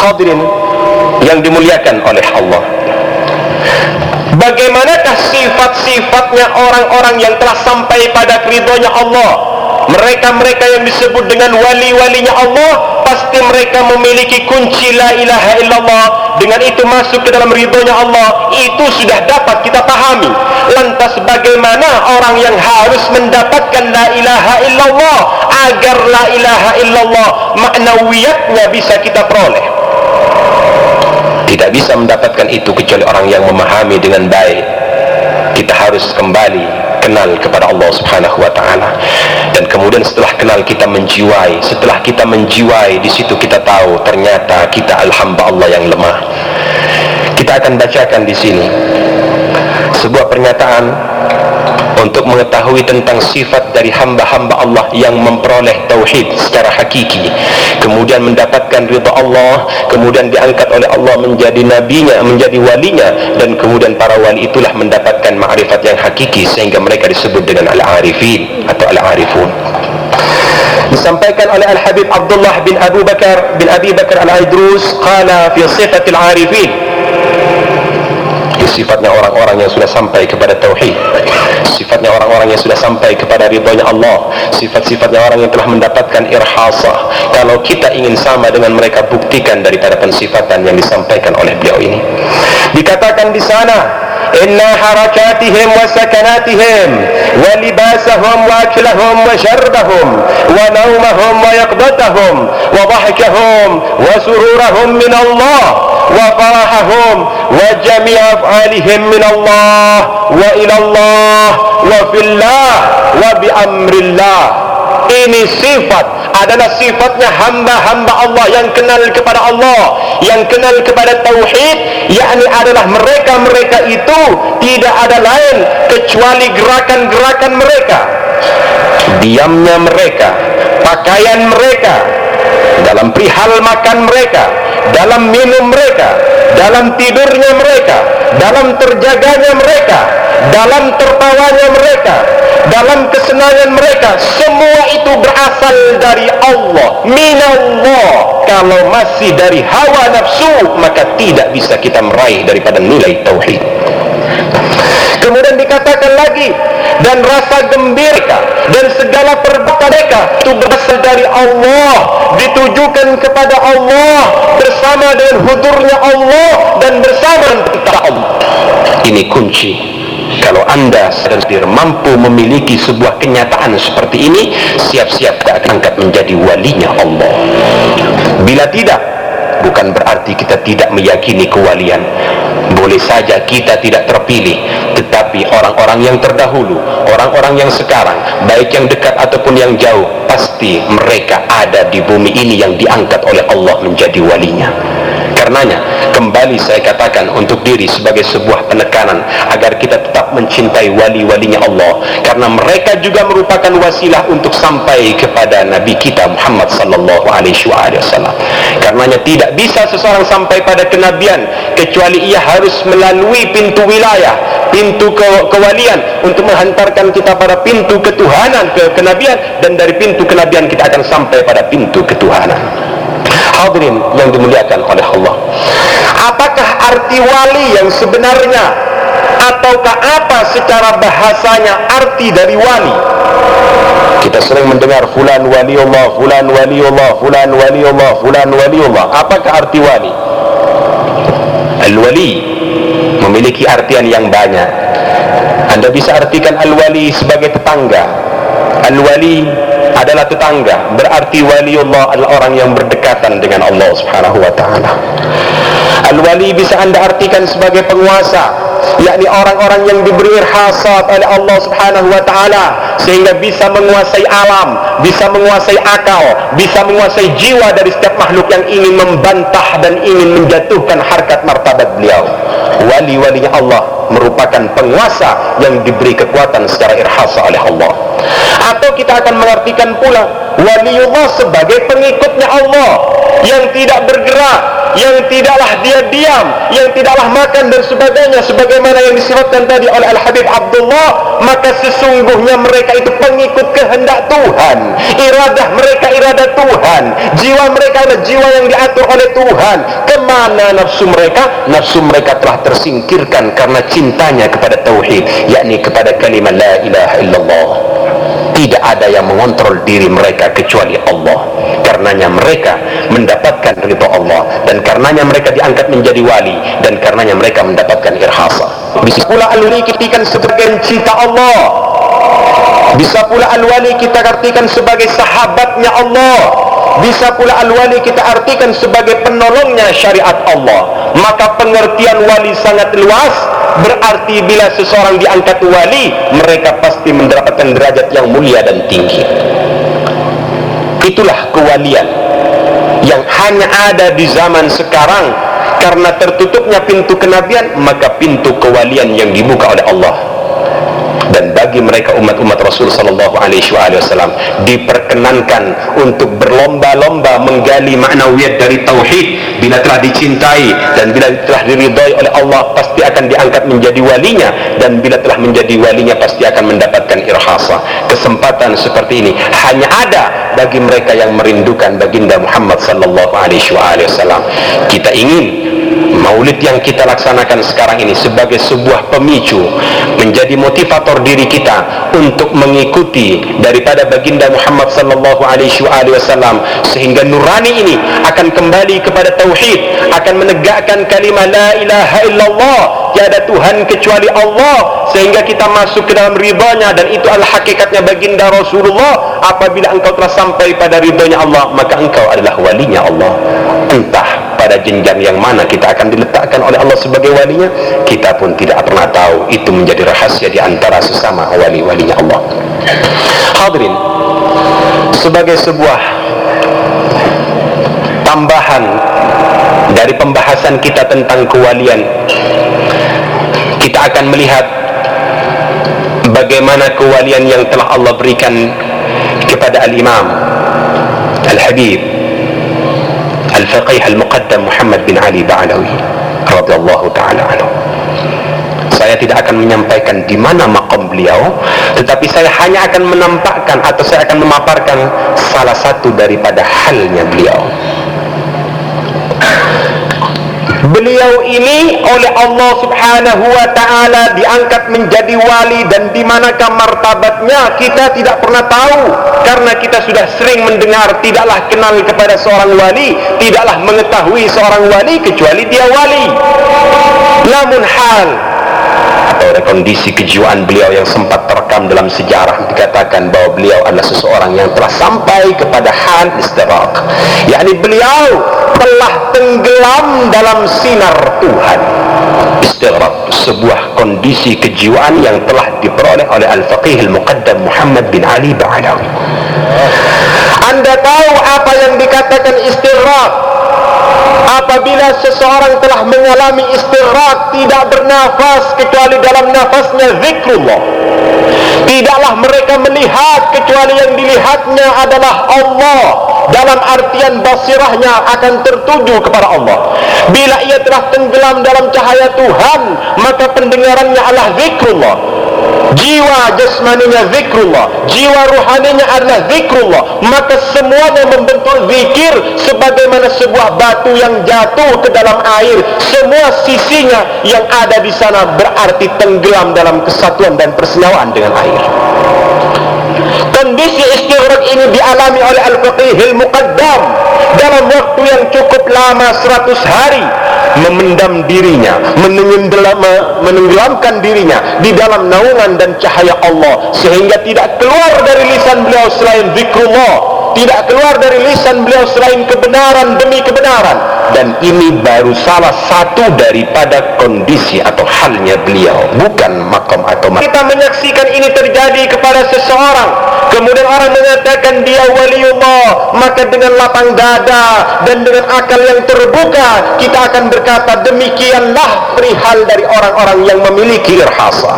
Hadirin yang dimuliakan oleh Allah, bagaimanakah sifat-sifatnya orang-orang yang telah sampai pada ridhonya Allah? Mereka-mereka yang disebut dengan wali-walinya Allah, pasti mereka memiliki kunci la ilaha illallah. Dengan itu masuk ke dalam ridhonya Allah, itu sudah dapat kita pahami. Lantas bagaimana orang yang harus mendapatkan la ilaha illallah agar la ilaha illallah maknawiyatnya bisa kita peroleh? Tidak bisa mendapatkan itu kecuali orang yang memahami dengan baik. Kita harus kembali kenal kepada Allah Subhanahu wa taala, dan kemudian setelah kenal kita menjiwai. Setelah kita menjiwai, di situ kita tahu ternyata kita hamba Allah yang lemah. Kita akan bacakan di sini sebuah pernyataan untuk mengetahui tentang sifat dari hamba-hamba Allah yang memperoleh tauhid secara hakiki, kemudian mendapatkan ridha Allah, kemudian diangkat oleh Allah menjadi nabinya, menjadi walinya, dan kemudian para wali itulah mendapatkan ma'rifat yang hakiki sehingga mereka disebut dengan al-arifin atau al-arifun. Disampaikan oleh Al-Habib Abdullah bin Abi Bakar Al-Aidrus qala fi sifat al-arifin, sifatnya orang-orang yang sudah sampai kepada tauhid, sifatnya orang-orang yang sudah sampai kepada ridhonya Allah, sifat-sifatnya orang yang telah mendapatkan irhasah. Kalau kita ingin sama dengan mereka, buktikan daripada pensifatan yang disampaikan oleh beliau ini. Dikatakan di sana, inna harakatihim wa sakanatihim wa libasahum wa aklahum wa syarbahum wa naumahum wa yaqdatahum wa dhahkahum wa sururahum min Allah wa farahahum wa jami' af'alihim min Allah wa ila Allah wa fillah wa bi amrillah. Ini sifat adalah sifatnya hamba-hamba Allah yang kenal kepada Allah, yang kenal kepada tauhid, yakni adalah mereka-mereka itu tidak ada lain kecuali gerakan-gerakan mereka, diamnya mereka, pakaian mereka, dalam perihal makan mereka, dalam minum mereka, dalam tidurnya mereka, dalam terjaganya mereka, dalam tertawanya mereka, dalam kesenangan mereka, semua itu berasal dari Allah, minallah. Kalau masih dari hawa nafsu, maka tidak bisa kita meraih daripada nilai tauhid. Kemudian dikatakan lagi, dan rasa gembira dan segala perbuatan mereka itu berasal dari Allah, ditujukan kepada Allah, bersama dengan hudurnya Allah dan bersama dengan Allah. Ini kunci. Kalau anda sendiri mampu memiliki sebuah kenyataan seperti ini, siap-siap kita akan angkat menjadi walinya Allah. Bila tidak, bukan berarti kita tidak meyakini kewalian. Boleh saja kita tidak terpilih, tetapi orang-orang yang terdahulu, orang-orang yang sekarang, baik yang dekat ataupun yang jauh, pasti mereka ada di bumi ini yang diangkat oleh Allah menjadi walinya. Karenanya, kembali saya katakan untuk diri sebagai sebuah penekanan agar kita tetap mencintai wali-walinya Allah, karena mereka juga merupakan wasilah untuk sampai kepada Nabi kita Muhammad sallallahu alaihi wasallam. Karenanya tidak bisa seseorang sampai pada kenabian kecuali ia harus melalui pintu wilayah, pintu kewalian untuk menghantarkan kita pada pintu ketuhanan, kenabian, dan dari pintu kenabian kita akan sampai pada pintu ketuhanan. Hadirin yang dimuliakan oleh Allah, apakah arti wali yang sebenarnya, ataukah apa secara bahasanya arti dari wali? Kita sering mendengar fulan waliullah, fulan waliullah, fulan waliullah, fulan waliullah. Apakah arti wali? Al-wali memiliki artian yang banyak. Anda bisa artikan al-wali sebagai tetangga. Al-wali adalah tetangga, berarti waliullah adalah orang yang berdekatan dengan Allah Subhanahu wa taala. Al-wali bisa Anda artikan sebagai penguasa, yakni orang-orang yang diberi irhasat oleh Allah Subhanahu wa taala sehingga bisa menguasai alam, bisa menguasai akal, bisa menguasai jiwa dari setiap makhluk yang ingin membantah dan ingin menjatuhkan harkat martabat beliau. Wali-walinya Allah merupakan penguasa yang diberi kekuatan secara irhasa oleh Allah. Atau kita akan mengartikan pula waliullah sebagai pengikutnya Allah yang tidak bergerak, yang tidaklah dia diam, yang tidaklah makan dan sebagainya, sebagaimana yang disifatkan tadi oleh Al-Habib Abdullah, maka sesungguhnya mereka itu pengikut kehendak Tuhan. Iradah mereka iradah Tuhan, jiwa mereka adalah jiwa yang diatur oleh Tuhan. Kemana nafsu mereka? Nafsu mereka telah tersingkirkan karena cintanya kepada tauhid, yakni kepada kalimat la ilaha illallah. Tidak ada yang mengontrol diri mereka kecuali Allah. Karenanya mereka mendapatkan ridha Allah, dan karenanya mereka diangkat menjadi wali, dan karenanya mereka mendapatkan irhasa. Bisa pula al-wali kita sebagai cinta Allah, bisa pula al-wali kita artikan sebagai sahabatnya Allah, bisa pula al-wali kita artikan sebagai penolongnya syariat Allah. Maka pengertian wali sangat luas. Berarti bila seseorang diangkat wali, mereka pasti mendapatkan derajat yang mulia dan tinggi. Itulah kewalian yang hanya ada di zaman sekarang. Karena tertutupnya pintu kenabian, maka pintu kewalian yang dibuka oleh Allah. Dan bagi mereka umat-umat Rasul sallallahu alaihi wasallam diperkenankan untuk berlomba-lomba menggali maknawiyat dari tauhid. Bila telah dicintai dan bila telah diridhai oleh Allah, pasti akan diangkat menjadi walinya, dan bila telah menjadi walinya pasti akan mendapatkan irhasa. Kesempatan seperti ini hanya ada bagi mereka yang merindukan baginda Muhammad sallallahu alaihi wasallam. Kita ingin maulid yang kita laksanakan sekarang ini sebagai sebuah pemicu, menjadi motivator diri kita untuk mengikuti daripada baginda Muhammad sallallahu alaihi wasallam, sehingga nurani ini akan kembali kepada tauhid, akan menegakkan kalimat la ilaha illallah, tiada Tuhan kecuali Allah, sehingga kita masuk ke dalam ridhanya. Dan itu adalah hakikatnya baginda Rasulullah. Apabila engkau telah sampai pada ridhanya Allah, maka engkau adalah walinya Allah. Entah pada jenjang yang mana kita akan diletakkan oleh Allah sebagai walinya, kita pun tidak pernah tahu. Itu menjadi rahasia di antara sesama wali-walinya Allah. Hadirin, sebagai sebuah tambahan dari pembahasan kita tentang kewalian, kita akan melihat bagaimana kewalian yang telah Allah berikan kepada Al-Imam Al-Habib Al-Faqih Al-Muqaddam Muhammad bin Ali Ba'alawi radhiyallahu ta'ala anhu. Saya tidak akan menyampaikan di mana maqam beliau, tetapi saya hanya akan menampakkan atau saya akan memaparkan salah satu daripada halnya beliau. Beliau ini oleh Allah subhanahu wa ta'ala diangkat menjadi wali, dan di manakah martabatnya kita tidak pernah tahu, karena kita sudah sering mendengar tidaklah kenal kepada seorang wali, tidaklah mengetahui seorang wali kecuali dia wali. Namun hal atau kondisi kejiwaan beliau yang sempat terekam dalam sejarah dikatakan bahwa beliau adalah seseorang yang telah sampai kepada hal istighraq, yakni beliau telah tenggelam dalam sinar Tuhan. Istighraq, sebuah kondisi kejiwaan yang telah diperoleh oleh Al-Faqih Al-Muqaddam Muhammad bin Ali Ba'alawi. Anda tahu apa yang dikatakan istighraq? Apabila seseorang telah mengalami istighraq, tidak bernafas kecuali dalam nafasnya zikrullah. Tidaklah mereka melihat kecuali yang dilihatnya adalah Allah, dalam artian basirahnya akan tertuju kepada Allah. Bila ia telah tenggelam dalam cahaya Tuhan, maka pendengarannya adalah zikrullah, jiwa jasmaninya zikrullah, jiwa ruhaninya adalah zikrullah. Maka semuanya membentuk zikir, sebagaimana sebuah batu yang jatuh ke dalam air, semua sisinya yang ada di sana berarti tenggelam dalam kesatuan dan persenyawaan dengan air. Kondisi istighraq ini dialami oleh Al-Faqih Al-Muqaddam dalam waktu yang cukup lama, 100 hari, memendam dirinya, menenggelamkan dirinya di dalam naungan dan cahaya Allah, sehingga tidak keluar dari lisan beliau selain zikrullah, tidak keluar dari lisan beliau selain kebenaran demi kebenaran. Dan ini baru salah satu daripada kondisi atau halnya beliau, bukan makom atau kita menyaksikan ini terjadi kepada seseorang, kemudian orang mengatakan dia waliullah, maka dengan lapang dada dan dengan akal yang terbuka kita akan berkata demikianlah perihal dari orang-orang yang memiliki irhasa.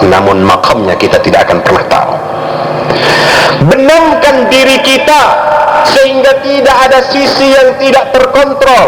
Namun makamnya kita tidak akan pernah tahu. Benamkan diri kita sehingga tidak ada sisi yang tidak terkontrol,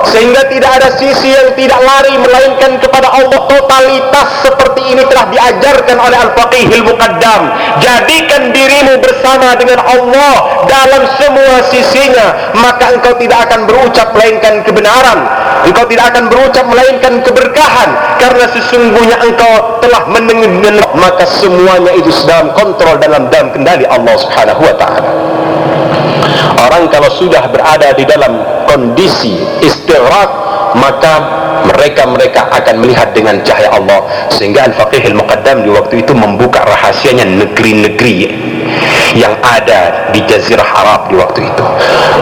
sehingga tidak ada sisi yang tidak lari melainkan kepada Allah. Totalitas seperti ini telah diajarkan oleh Al-Faqihil Muqaddam. Jadikan dirimu bersama dengan Allah dalam semua sisinya, maka engkau tidak akan berucap melainkan kebenaran, engkau tidak akan berucap melainkan keberkahan, karena sesungguhnya engkau telah mendengar, maka semuanya itu dalam kontrol, dalam kendali Allah Subhanahu wa ta'ala. Orang kalau sudah berada di dalam kondisi istighraq, maka mereka akan melihat dengan cahaya Allah. Sehingga Al-Faqihil Muqaddam di waktu itu membuka rahasianya negeri-negeri yang ada di Jazirah Arab di waktu itu,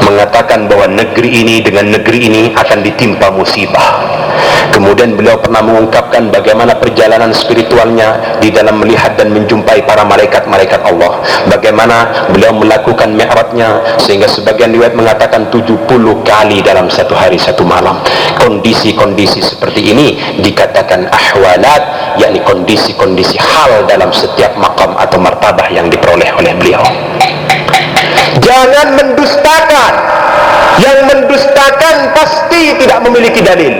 mengatakan bahwa negeri ini dengan negeri ini akan ditimpa musibah. Kemudian beliau pernah mengungkapkan bagaimana perjalanan spiritualnya di dalam melihat dan menjumpai para malaikat-malaikat Allah, bagaimana beliau melakukan mi'rajnya, sehingga sebagian riwayat mengatakan 70 kali dalam satu hari satu malam. Kondisi-kondisi seperti ini dikatakan ahwalat, yakni kondisi-kondisi hal dalam setiap maqam atau martabah yang diperoleh oleh beliau. Jangan mendustakan. Yang mendustakan pasti tidak memiliki dalil.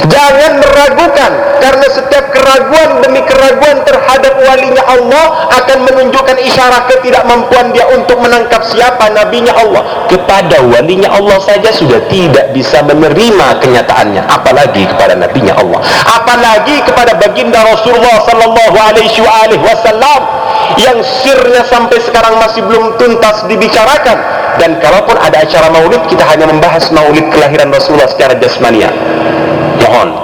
Jangan meragukan, karena setiap keraguan demi keraguan terhadap walinya Allah akan menunjukkan isyarat ketidakmampuan dia untuk menangkap siapa nabinya Allah. Kepada walinya Allah saja sudah tidak bisa menerima kenyataannya, apalagi kepada nabinya Allah, apalagi kepada baginda Rasulullah sallallahu alaihi wasallam yang sirnya sampai sekarang masih belum tuntas dibicarakan. Dan kalaupun ada acara maulid, kita hanya membahas maulid kelahiran Rasulullah secara jasmania. Mohon,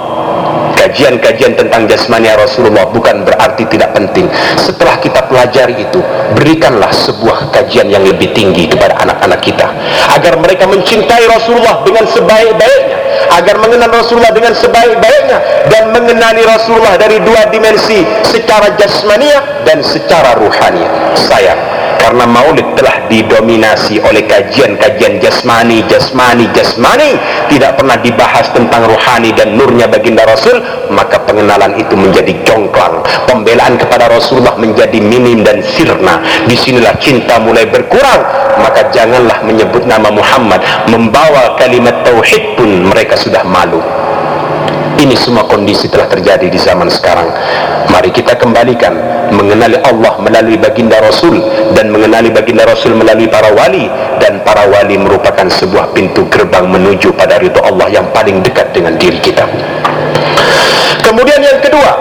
kajian-kajian tentang jasmania Rasulullah bukan berarti tidak penting. Setelah kita pelajari itu, berikanlah sebuah kajian yang lebih tinggi kepada anak-anak kita, agar mereka mencintai Rasulullah dengan sebaik-baiknya, agar mengenal Rasulullah dengan sebaik-baiknya, dan mengenali Rasulullah dari dua dimensi, secara jasmania dan secara ruhani. Sayang, karena maulid telah didominasi oleh kajian-kajian jasmani, tidak pernah dibahas tentang ruhani dan nurnya baginda Rasul, maka pengenalan itu menjadi jonklang, pembelaan kepada Rasulullah menjadi minim dan sirna. Disinilah cinta mulai berkurang. Maka janganlah menyebut nama Muhammad, membawa kalimat tauhid pun mereka sudah malu. Ini semua kondisi telah terjadi di zaman sekarang. Mari kita kembalikan mengenali Allah melalui baginda Rasul, dan mengenali baginda Rasul melalui para wali, dan para wali merupakan sebuah pintu gerbang menuju pada ridha Allah yang paling dekat dengan diri kita. Kemudian yang kedua,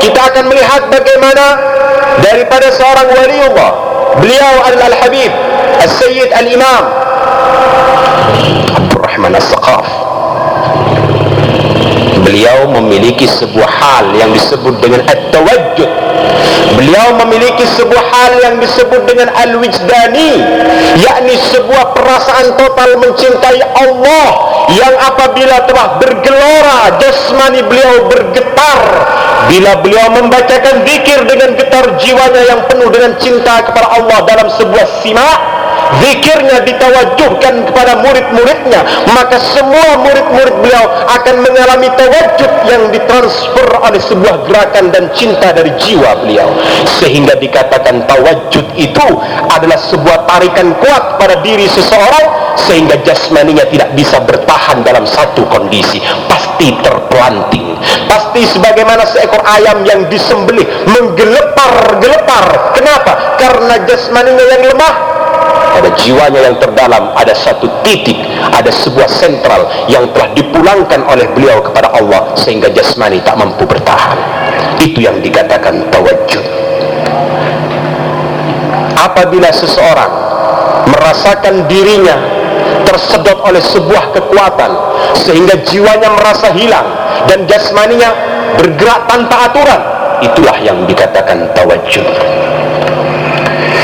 kita akan melihat bagaimana daripada seorang waliullah, beliau adalah Al-Habib As-Sayyid Al-Imam Abdul Rahman As-Saqaf. Beliau memiliki sebuah hal yang disebut dengan at-tawajjud. Beliau memiliki sebuah hal yang disebut dengan al-wijdani, yakni sebuah perasaan total mencintai Allah, yang apabila telah bergelora jasmani beliau bergetar bila beliau membacakan zikir dengan getar jiwanya yang penuh dengan cinta kepada Allah dalam sebuah simak. Zikirnya ditawajjuhkan kepada murid-muridnya, maka semua murid-murid beliau akan mengalami tawajjuh yang ditransfer oleh sebuah gerakan dan cinta dari jiwa beliau, sehingga dikatakan tawajjuh itu adalah sebuah tarikan kuat pada diri seseorang, sehingga jasmaninya tidak bisa bertahan dalam satu kondisi, pasti terpelanting, pasti sebagaimana seekor ayam yang disembelih menggelepar-gelepar. Kenapa? Karena jasmaninya yang lemah. Pada jiwanya yang terdalam ada satu titik, ada sebuah sentral yang telah dipulangkan oleh beliau kepada Allah, sehingga jasmani tak mampu bertahan. Itu yang dikatakan tawajjuh. Apabila seseorang merasakan dirinya tersedot oleh sebuah kekuatan sehingga jiwanya merasa hilang dan jasmaninya bergerak tanpa aturan, itulah yang dikatakan tawajjuh.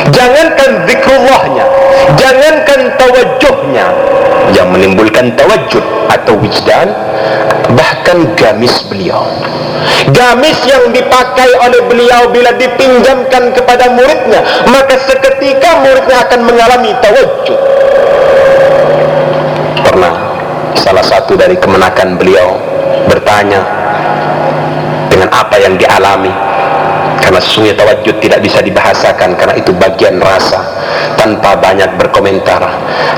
Jangankan zikrullahnya, jangankan tawajjuhnya yang menimbulkan tawajjuh atau wijdan, bahkan gamis beliau, gamis yang dipakai oleh beliau bila dipinjamkan kepada muridnya, maka seketika muridnya akan mengalami tawajjuh. Pernah salah satu dari kemenakan beliau bertanya dengan apa yang dialami, karena sesungguhnya tawajjuh tidak bisa dibahasakan karena itu bagian rasa. tanpa banyak berkomentar,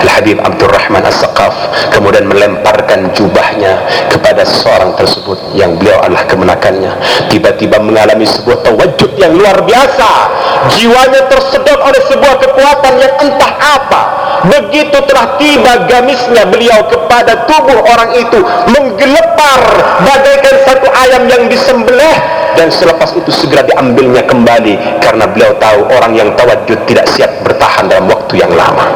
Al-Habib Abdurrahman As-Saqaf kemudian melemparkan jubahnya kepada seseorang tersebut yang beliau adalah kemenakannya. Tiba-tiba mengalami sebuah tawajud yang luar biasa, jiwanya tersedot oleh sebuah kekuatan yang entah apa. Begitu telah tiba gamisnya beliau kepada tubuh orang itu, menggelepar bagaikan satu ayam yang disembelih, dan selepas itu segera diambilnya kembali karena beliau tahu orang yang tawajud tidak siap bertahan dalam waktu yang lama.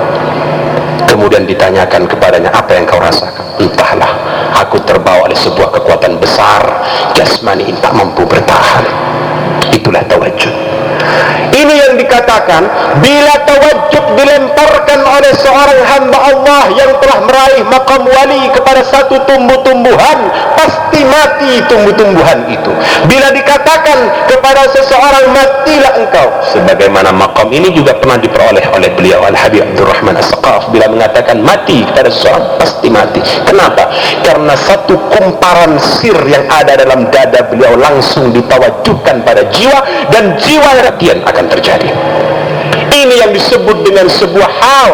Kemudian ditanyakan kepadanya, apa yang kau rasakan? Entahlah, aku terbawa oleh sebuah kekuatan besar, jasmani tak mampu bertahan. Itulah tawajud. Ini yang dikatakan, bila tawajud dilemparkan oleh seorang hamba Allah yang telah meraih maqam wali kepada satu tumbuh-tumbuhan, pasti mati tumbuh-tumbuhan itu. Bila dikatakan kepada seseorang, matilah engkau, sebagaimana maqam ini juga pernah diperoleh oleh beliau Al-Habib Abdurrahman As-Saqaf. Bila mengatakan mati kepada seseorang, pasti mati. Kenapa? Karena satu kumparan sir yang ada dalam dada beliau langsung ditawajudkan pada jiwa, dan jiwa yang akan terjadi. Ini yang disebut dengan sebuah hal.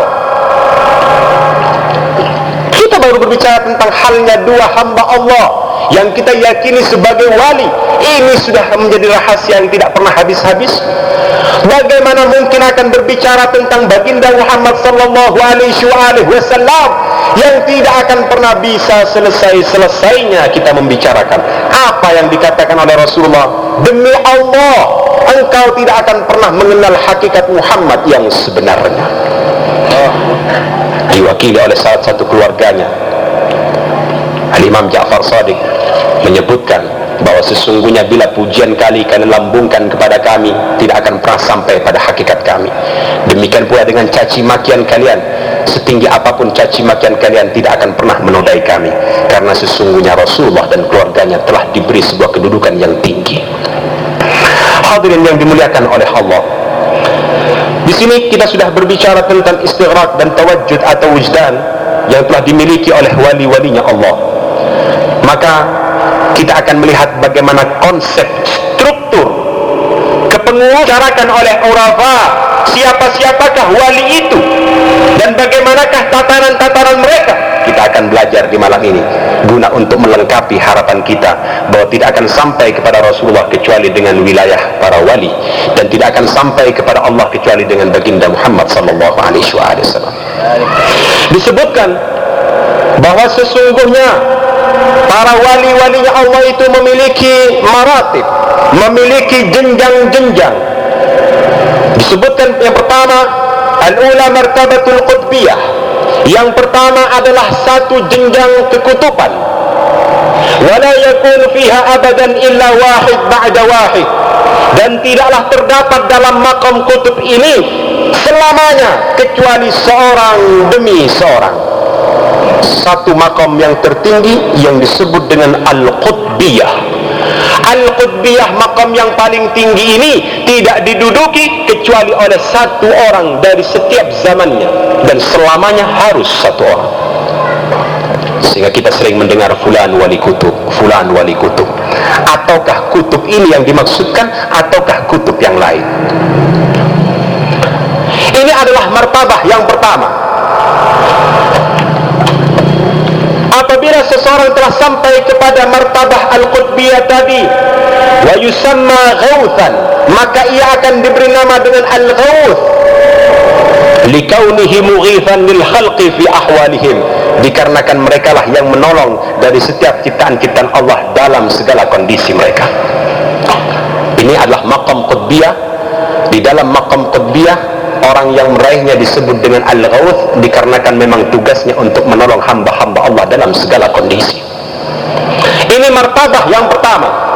Kita baru berbicara tentang halnya dua hamba Allah yang kita yakini sebagai wali. Ini sudah menjadi rahasia yang tidak pernah habis-habis. Bagaimana mungkin akan berbicara tentang baginda Muhammad sallallahu alaihi wasallam yang tidak akan pernah bisa selesai-selesainya kita membicarakan apa yang dikatakan oleh Rasulullah. Demi Allah, engkau tidak akan pernah mengenal hakikat Muhammad yang sebenarnya. Diwakili oleh salah satu keluarganya, Al-Imam Ja'far Shadiq, menyebutkan bahwa sesungguhnya bila pujian kalian lambungkan kepada kami, tidak akan pernah sampai pada hakikat kami. Demikian pula dengan caci makian kalian, setinggi apapun caci makian kalian tidak akan pernah menodai kami, karena sesungguhnya Rasulullah dan keluarganya telah diberi sebuah kedudukan yang tinggi. Hadirin yang dimuliakan oleh Allah, di sini kita sudah berbicara tentang istighraq dan tawajud atau wujdan yang telah dimiliki oleh wali-walinya Allah. Maka kita akan melihat bagaimana konsep struktur kepengutarakan oleh urafa, siapa-siapakah wali itu dan bagaimanakah tatanan-tatanan mereka. Kita akan belajar di malam ini guna untuk melengkapi harapan kita bahwa tidak akan sampai kepada Rasulullah kecuali dengan wilayah para wali, dan tidak akan sampai kepada Allah kecuali dengan baginda Muhammad sallallahu alaihi wasallam. Disebutkan bahwa sesungguhnya para wali-walinya Allah itu memiliki maratib, memiliki jenjang-jenjang. Disebutkan yang pertama, al-ula martabatul qutbiyah. Yang pertama adalah satu jenjang kekutuban. Wala yakun fiha abadan illa wahid ba'da wahid. Dan tidaklah terdapat dalam maqam kutub ini selamanya kecuali seorang demi seorang. Satu maqam yang tertinggi yang disebut dengan al-qutbiyah. Al-qutbiyah, maqam yang paling tinggi ini tidak diduduki kecuali oleh satu orang dari setiap zamannya, dan selamanya harus satu orang. Sehingga kita sering mendengar fulan wali kutub, fulan wali kutub. Ataukah kutub ini yang dimaksudkan ataukah kutub yang lain? Ini adalah martabah yang pertama. Apabila seseorang telah sampai kepada martabah al-qutbiyah tadi, wa yusamma ghauthan, maka ia akan diberi nama dengan al-ghauth, likaunihi mughithan lil khalqi fi ahwalihim, dikarenakan mereka lah yang menolong dari setiap ciptaan-ciptaan Allah dalam segala kondisi mereka. Ini adalah maqam qutbiyah. Di dalam maqam qutbiyah, orang yang meraihnya disebut dengan al-ghauth, dikarenakan memang tugasnya untuk menolong hamba-hamba Allah dalam segala kondisi. Ini martabah yang pertama.